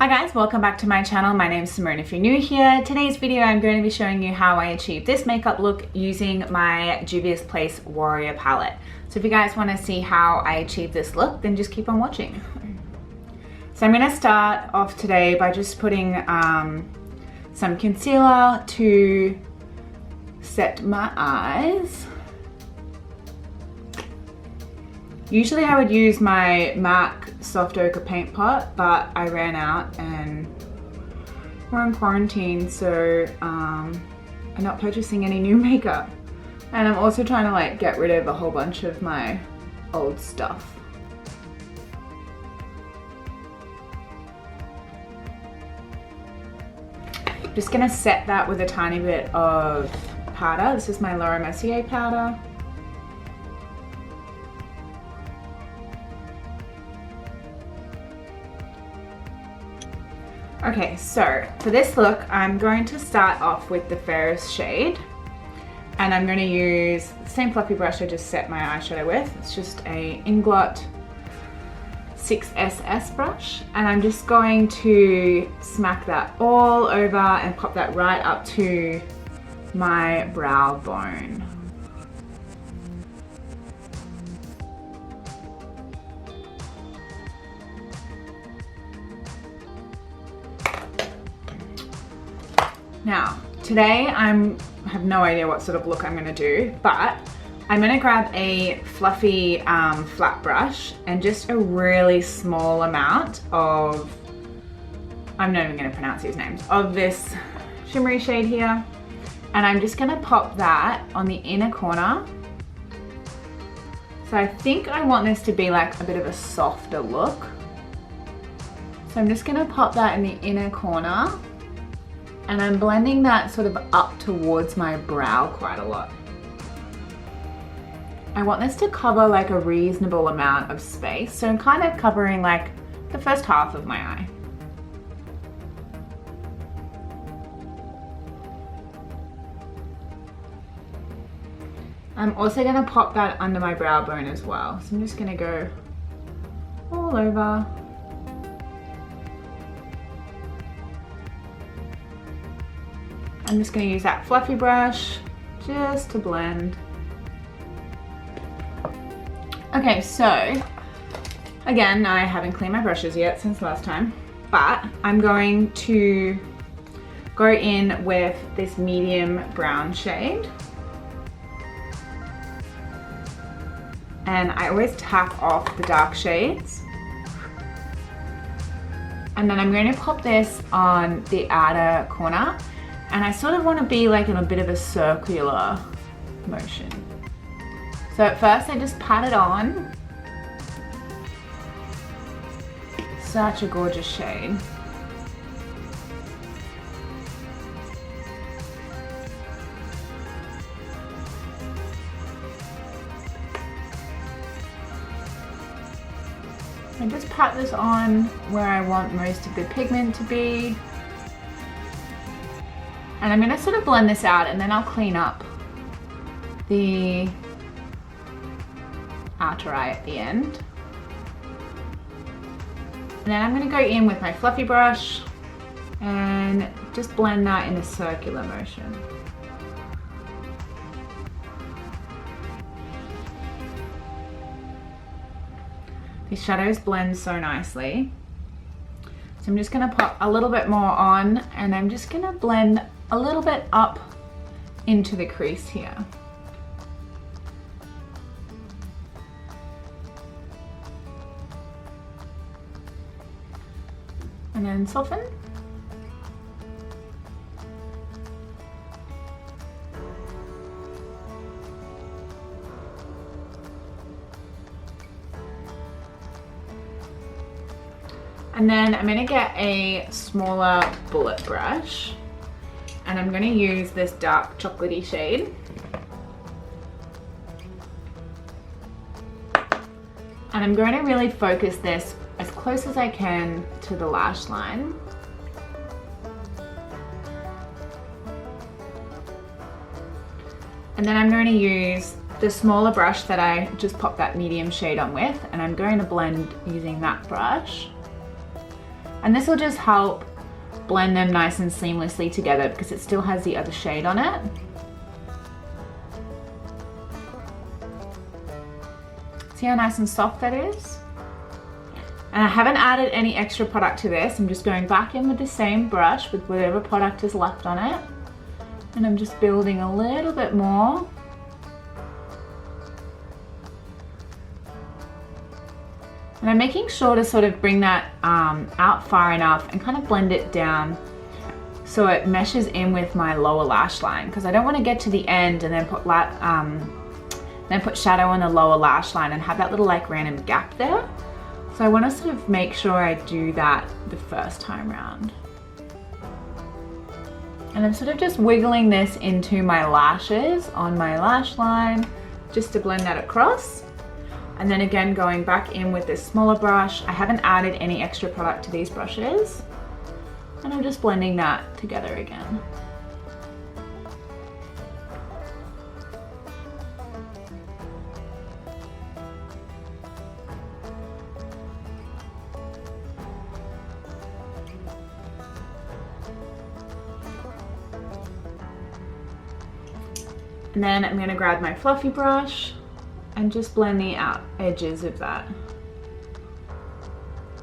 Hi guys, welcome back to my channel. My name is Simone if you're new here. Today's video I'm going to be showing you how I achieved this makeup look using my Juvia's Place Warrior palette. So if you guys want to see how I achieved this look, then just keep on watching. So I'm going to start off today by just putting some concealer to set my eyes. Usually I would use my MAC Soft Ochre paint pot, but I ran out and we're in quarantine, so I'm not purchasing any new makeup. And I'm also trying to get rid of a whole bunch of my old stuff. I'm just gonna set that with a tiny bit of powder. This is my Laura Mercier powder. Okay, so for this look, I'm going to start off with the fairest shade, and I'm going to use the same fluffy brush I just set my eyeshadow with. It's just a Inglot 6SS brush, and I'm just going to smack that all over and pop that right up to my brow bone. Now, today I have no idea what sort of look I'm gonna do, but I'm gonna grab a fluffy flat brush and just a really small amount of, I'm not even gonna pronounce these names, of this shimmery shade here. And I'm just gonna pop that on the inner corner. So I think I want this to be like a bit of a softer look. So I'm just gonna pop that in the inner corner. And I'm blending that sort of up towards my brow quite a lot. I want this to cover like a reasonable amount of space. So I'm kind of covering like the first half of my eye. I'm also gonna pop that under my brow bone as well. So I'm just gonna go all over. I'm just going to use that fluffy brush just to blend. Okay, so again, I haven't cleaned my brushes yet since last time, but I'm going to go in with this medium brown shade. And I always tap off the dark shades. And then I'm going to pop this on the outer corner. And I sort of want to be like in a bit of a circular motion. So at first I just pat it on. Such a gorgeous shade. And just pat this on where I want most of the pigment to be. And I'm going to sort of blend this out, and then I'll clean up the outer eye at the end. And then I'm going to go in with my fluffy brush and just blend that in a circular motion. These shadows blend so nicely. So I'm just going to pop a little bit more on, and I'm just going to blend a little bit up into the crease here. And then soften. And then I'm going to get a smaller bullet brush, and I'm going to use this dark chocolatey shade. And I'm going to really focus this as close as I can to the lash line. And then I'm going to use the smaller brush that I just popped that medium shade on with, and I'm going to blend using that brush. And this will just help blend them nice and seamlessly together because it still has the other shade on it. See how nice and soft that is? And I haven't added any extra product to this. I'm just going back in with the same brush with whatever product is left on it. And I'm just building a little bit more. And I'm making sure to sort of bring that out far enough and kind of blend it down so it meshes in with my lower lash line, because I don't want to get to the end and then put shadow on the lower lash line and have that little like random gap there. So I want to sort of make sure I do that the first time round. And I'm sort of just wiggling this into my lashes on my lash line just to blend that across. And then again, going back in with this smaller brush. I haven't added any extra product to these brushes. And I'm just blending that together again. And then I'm going to grab my fluffy brush and just blend the edges of that.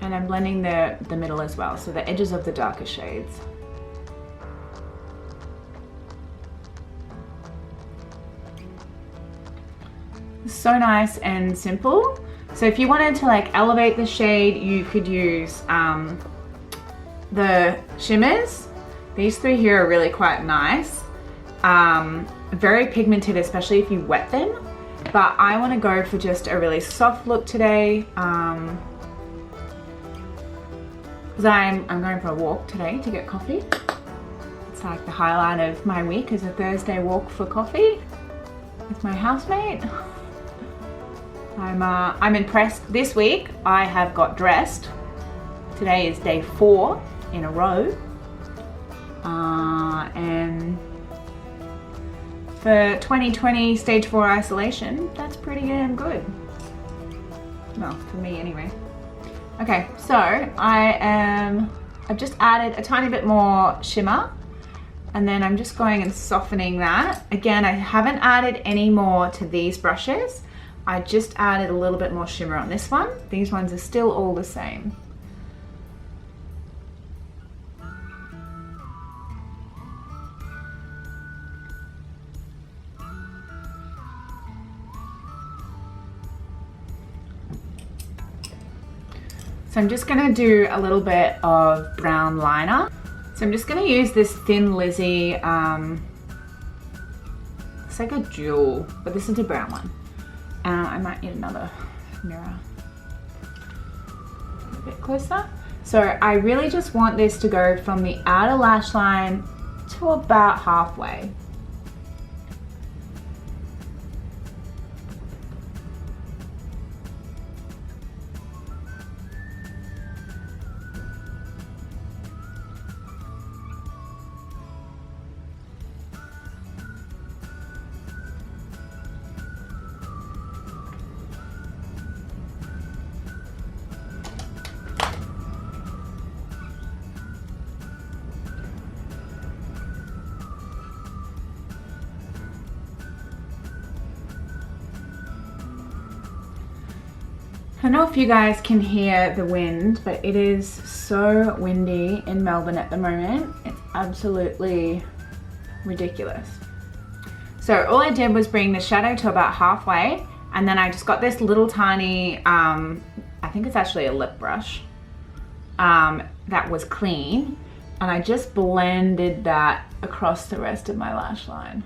And I'm blending the middle as well, so the edges of the darker shades. So nice and simple. So if you wanted to like elevate the shade, you could use the shimmers. These three here are really quite nice. Very pigmented, especially if you wet them. But I want to go for just a really soft look today. Because I'm going for a walk today to get coffee. It's like the highlight of my week is a Thursday walk for coffee with my housemate. I'm impressed. This week I have got dressed. Today is day 4 in a row. And for 2020 stage 4 isolation, that's pretty damn good. Well, for me anyway. Okay, so I've just added a tiny bit more shimmer, and then I'm just going and softening that. Again, I haven't added any more to these brushes. I just added a little bit more shimmer on this one. These ones are still all the same. So I'm just gonna do a little bit of brown liner. So I'm just gonna use this Thin Lizzy, it's like a jewel, but this is a brown one. I might need another mirror. A bit closer. So I really just want this to go from the outer lash line to about halfway. I don't know if you guys can hear the wind, but it is so windy in Melbourne at the moment. It's absolutely ridiculous. So all I did was bring the shadow to about halfway, and then I just got this little tiny, I think it's actually a lip brush, that was clean, and I just blended that across the rest of my lash line.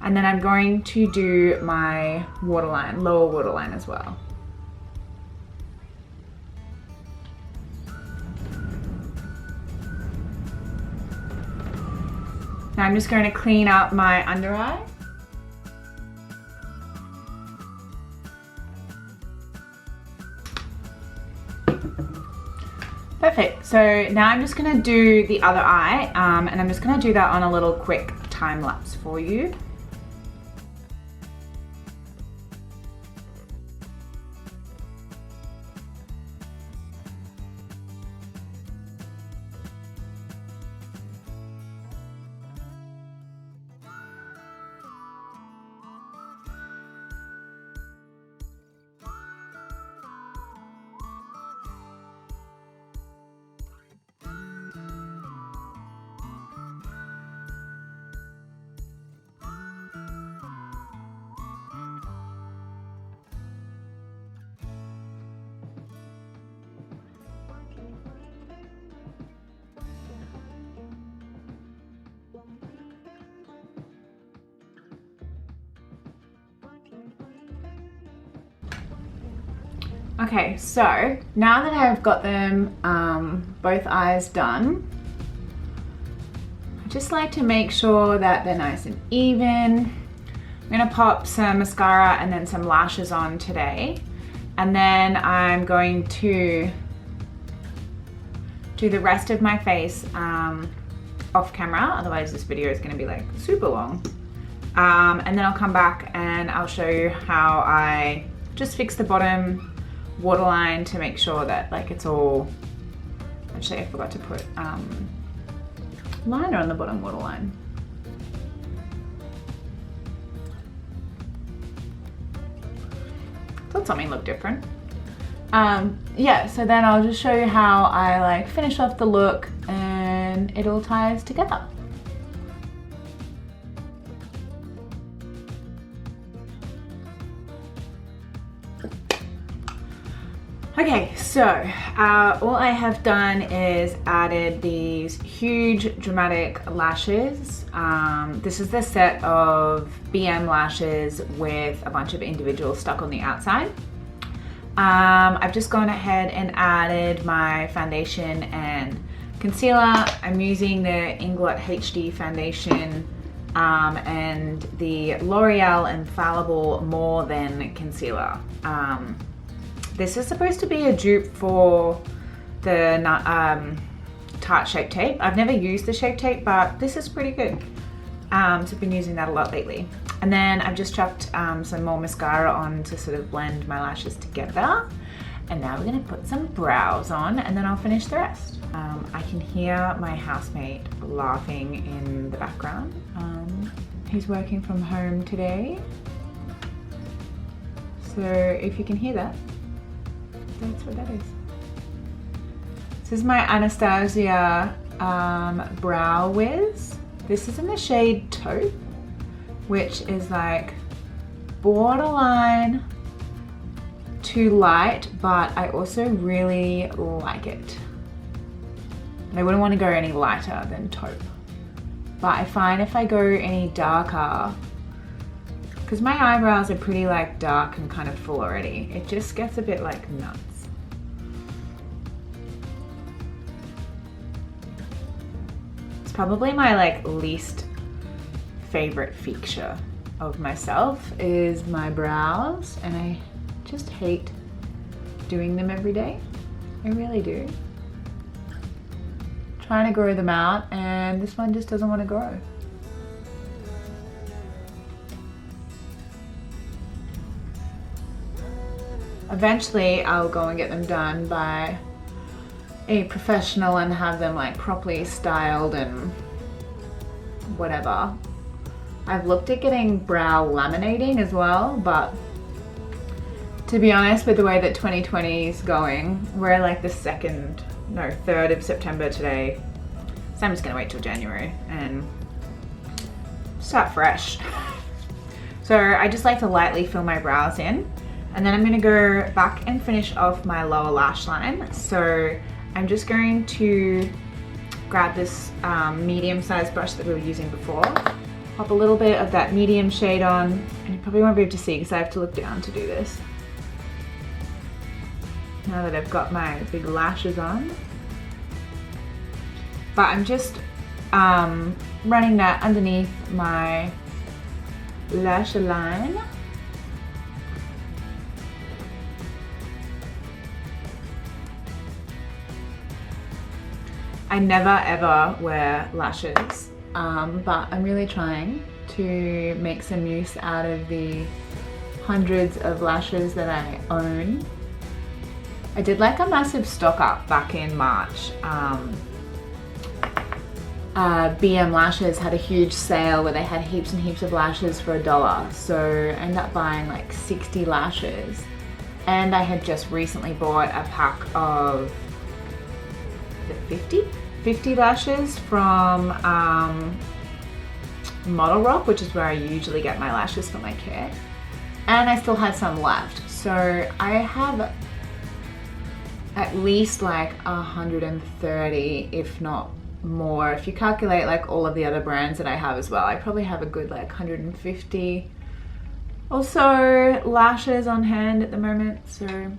And then I'm going to do my waterline, lower waterline as well. Now I'm just going to clean up my under eye. Perfect. So now I'm just going to do the other eye, and I'm just going to do that on a little quick time lapse for you. Okay, so now that I've got them both eyes done, I just like to make sure that they're nice and even. I'm gonna pop some mascara and then some lashes on today. And then I'm going to do the rest of my face off camera, otherwise this video is gonna be like super long. And then I'll come back and I'll show you how I just fix the bottom waterline to make sure that like it's all, actually I forgot to put liner on the bottom waterline. Thought something looked different. Yeah, so then I'll just show you how I like finish off the look and it all ties together. Okay, so all I have done is added these huge dramatic lashes. This is the set of BM lashes with a bunch of individuals stuck on the outside. I've just gone ahead and added my foundation and concealer. I'm using the Inglot HD foundation and the L'Oreal Infallible More Than concealer. This is supposed to be a dupe for the Tarte Shape Tape. I've never used the Shape Tape, but this is pretty good. So I've been using that a lot lately. And then I've just chucked some more mascara on to sort of blend my lashes together. And now we're gonna put some brows on and then I'll finish the rest. I can hear my housemate laughing in the background. He's working from home today. So if you can hear that, that's what that is. This is my Anastasia Brow Wiz. This is in the shade Taupe, which is like borderline too light, but I also really like it. I wouldn't want to go any lighter than Taupe. But I find if I go any darker, because my eyebrows are pretty like dark and kind of full already, it just gets a bit like nuts. It's probably my like least favorite feature of myself is my brows, and I just hate doing them every day. I really do. Trying to grow them out and this one just doesn't want to grow. Eventually I'll go and get them done by a professional and have them like properly styled and whatever. I've looked at getting brow laminating as well, but to be honest, with the way that 2020 is going, we're like the 3rd of September today. So I'm just gonna wait till January and start fresh. So I just like to lightly fill my brows in, and then I'm gonna go back and finish off my lower lash line. So I'm just going to grab this medium-sized brush that we were using before, pop a little bit of that medium shade on, and you probably won't be able to see because I have to look down to do this. Now that I've got my big lashes on. But I'm just running that underneath my lash line. I never ever wear lashes, but I'm really trying to make some use out of the hundreds of lashes that I own. I did like a massive stock up back in March. BM Lashes had a huge sale where they had heaps and heaps of lashes for $1. So I ended up buying like 60 lashes. And I had just recently bought a pack of 50 lashes from Model Rock, which is where I usually get my lashes for my care. And I still had some left. So I have at least like 130, if not more. If you calculate like all of the other brands that I have as well, I probably have a good like 150 or so lashes on hand at the moment. So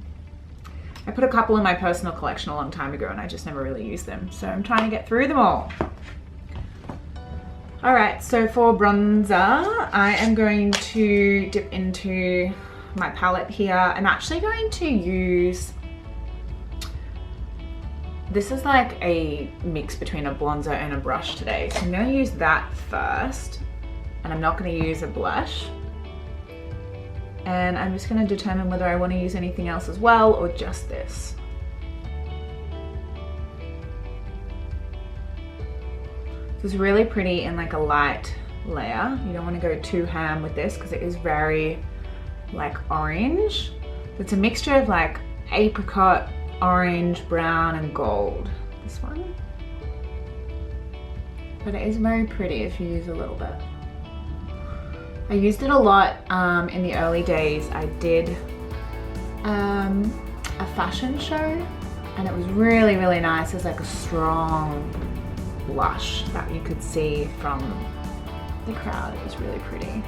I put a couple in my personal collection a long time ago and I just never really used them. So I'm trying to get through them all. All right, so for bronzer, I am going to dip into my palette here. I'm actually going to use, this is like a mix between a bronzer and a brush today. So I'm gonna use that first, and I'm not gonna use a blush. And I'm just gonna determine whether I wanna use anything else as well or just this. This is really pretty in like a light layer. You don't wanna go too ham with this because it is very like orange. It's a mixture of like apricot, orange, brown, and gold, this one. But it is very pretty if you use a little bit. I used it a lot in the early days. I did a fashion show and it was really, really nice. It's like a strong blush that you could see from the crowd. It was really pretty.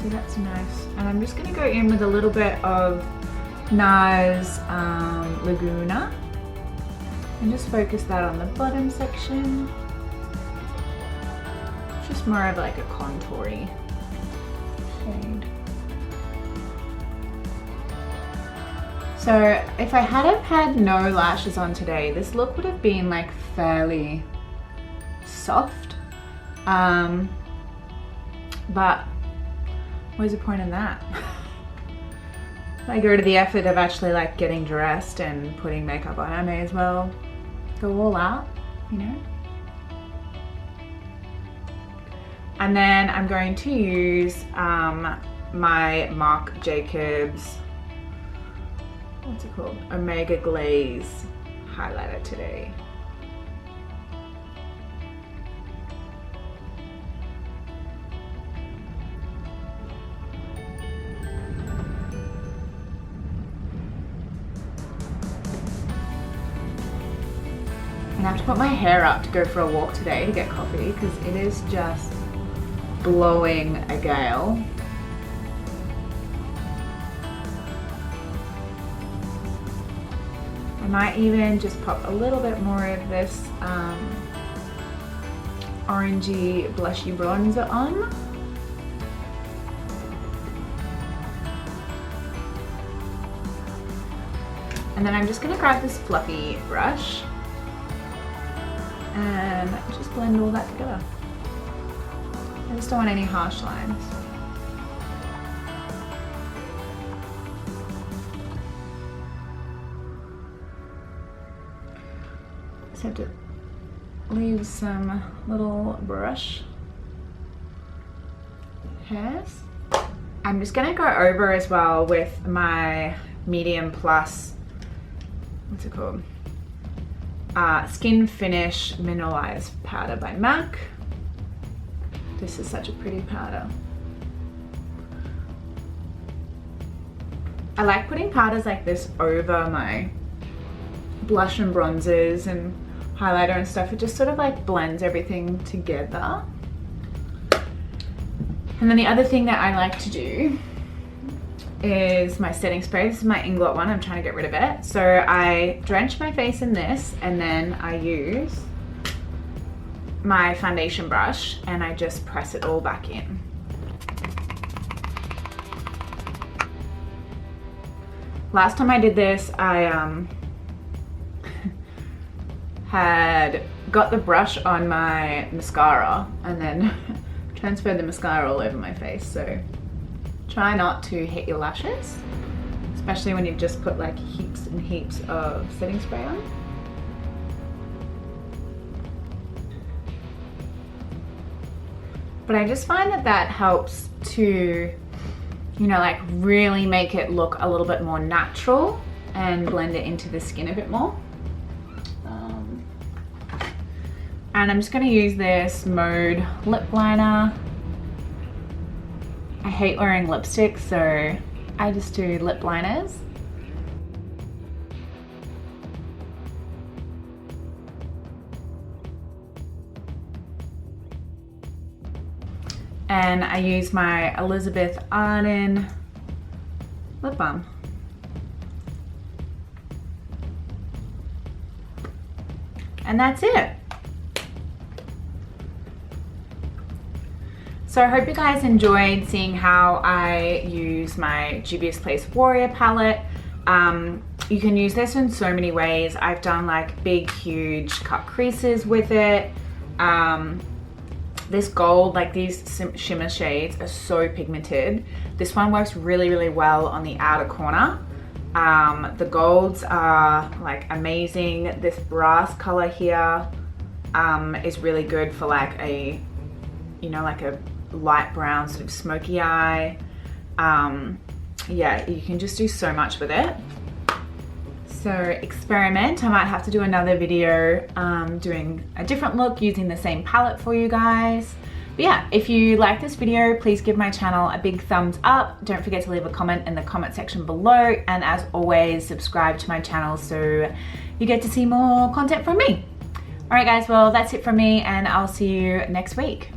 So that's nice. And I'm just gonna go in with a little bit of NARS Laguna and just focus that on the bottom section. Just more of like a contoury shade. So if I had had no lashes on today, this look would have been like fairly soft. But where's the point in that? I go to the effort of actually like getting dressed and putting makeup on, I may as well go all out, you know? And then I'm going to use my Marc Jacobs, what's it called? Omega Glaze highlighter today. I have to put my hair up to go for a walk today to get coffee because it is just blowing a gale. I might even just pop a little bit more of this orangey blushy bronzer on. And then I'm just gonna grab this fluffy brush and just blend all that together. I just don't want any harsh lines. Just have to leave some little brush hairs. I'm just gonna go over as well with my Medium Plus, what's it called? Skin Finish Mineralized Powder by MAC. This is such a pretty powder. I like putting powders like this over my blush and bronzers and highlighter and stuff. It just sort of like blends everything together. And then the other thing that I like to do is my setting spray. This is my Inglot one. I'm trying to get rid of it. So I drench my face in this and then I use my foundation brush and I just press it all back in. Last time I did this, I had got the brush on my mascara and then transferred the mascara all over my face. So try not to hit your lashes, especially when you've just put like heaps and heaps of setting spray on. But I just find that that helps to, you know, like really make it look a little bit more natural and blend it into the skin a bit more. And I'm just gonna use this Mode lip liner. I hate wearing lipstick, so I just do lip liners. And I use my Elizabeth Arden lip balm. And that's it. So I hope you guys enjoyed seeing how I use my Juvia's Place Warrior palette. You can use this in so many ways. I've done like big, huge cut creases with it. This gold, like these shimmer shades are so pigmented. This one works really, really well on the outer corner. The golds are like amazing. This brass color here is really good for like a, you know, like a light brown sort of smoky eye. Yeah, you can just do so much with it. So experiment. I might have to do another video doing a different look using the same palette for you guys. But yeah, if you like this video, please give my channel a big thumbs up. Don't forget to leave a comment in the comment section below. And as always, subscribe to my channel so you get to see more content from me. All right guys, well that's it from me and I'll see you next week.